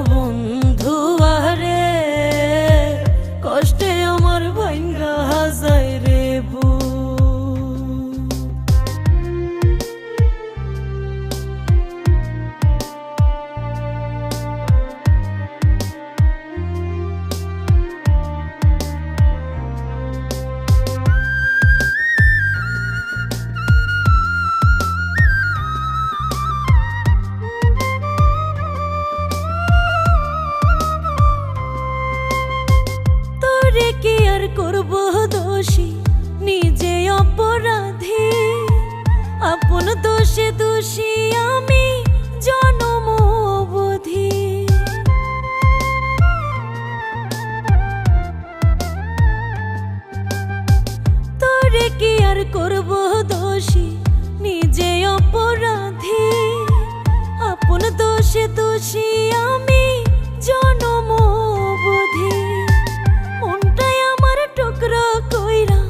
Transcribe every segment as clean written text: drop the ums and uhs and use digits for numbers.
বন্ধু আরে কষ্টে আমার ভাঙ্গা যায় রে কি আর করব দোষী নিজে অপরাধী আপন দোষে দোষী আমি জনম অবধি তোরে কি আর করব দোষী নিজে অপরাধী আপন দোষে দোষী আমি জনম অবধি টুকরা কইরা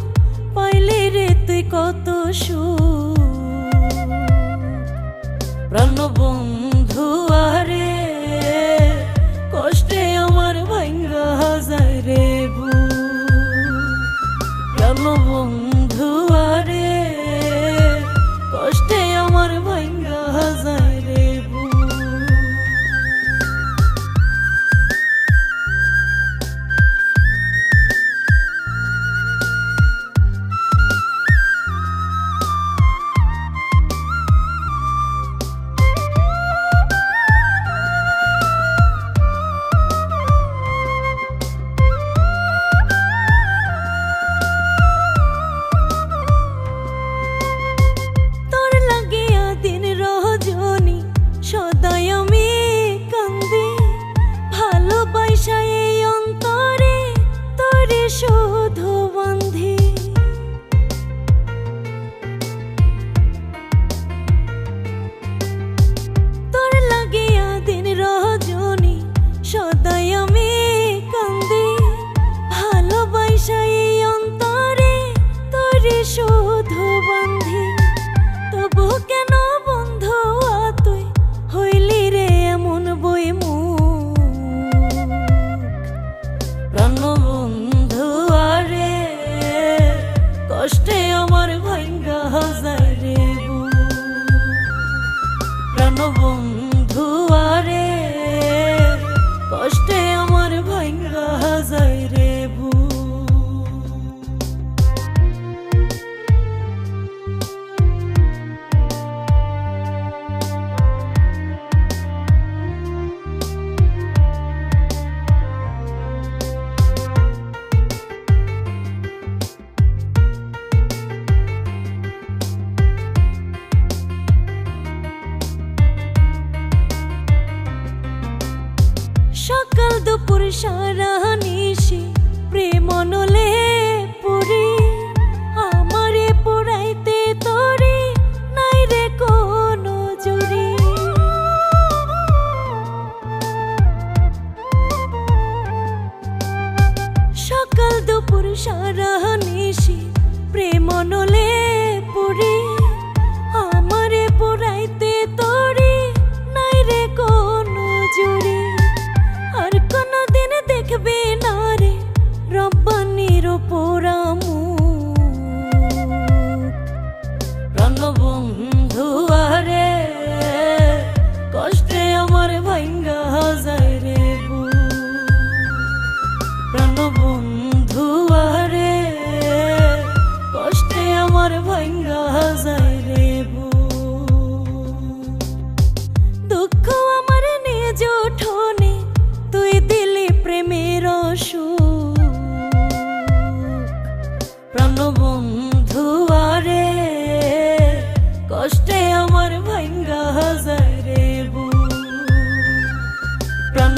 পাইলে রে তুই কত সুখ প্রাণ বন্ধু আরে কষ্টে আমার ভাঙ্গা যায় রে প্রাণ বন্ধু আরে কষ্টে আমার ভাঙ্গা যায় রে কষ্টে আমার ভাঙ্গা যায় রে প্রাণ বন্ধু আরে কষ্টে আমার ভাঙ্গা যায় রে সকাল দুপুর সারা নিশি প্রেম নলে পুরি আমারে পুরাইতে তোরে নাই রে কোনো জুরি সকাল দুপুর সারা নিশি প্রেম নলে পুরি আমারে পুরাইতে তোরে নাই রে কোনো জুরি আর কোনদিন দেখবে না রে রব্বানির পোড়ামু প্রাণ বন্ধু আরে কষ্টে আমার ভাঙ্গা যায় রে প্রাণ বন্ধু আরে কষ্টে আমার ভাঙ্গা যায় রে দুঃখ আমার নিজ ঠোনে তুই দিলি প্রেমের সুখ প্রাণ বন্ধু আরে কষ্টে আমার ভাঙ্গা যায় রে প্রাণ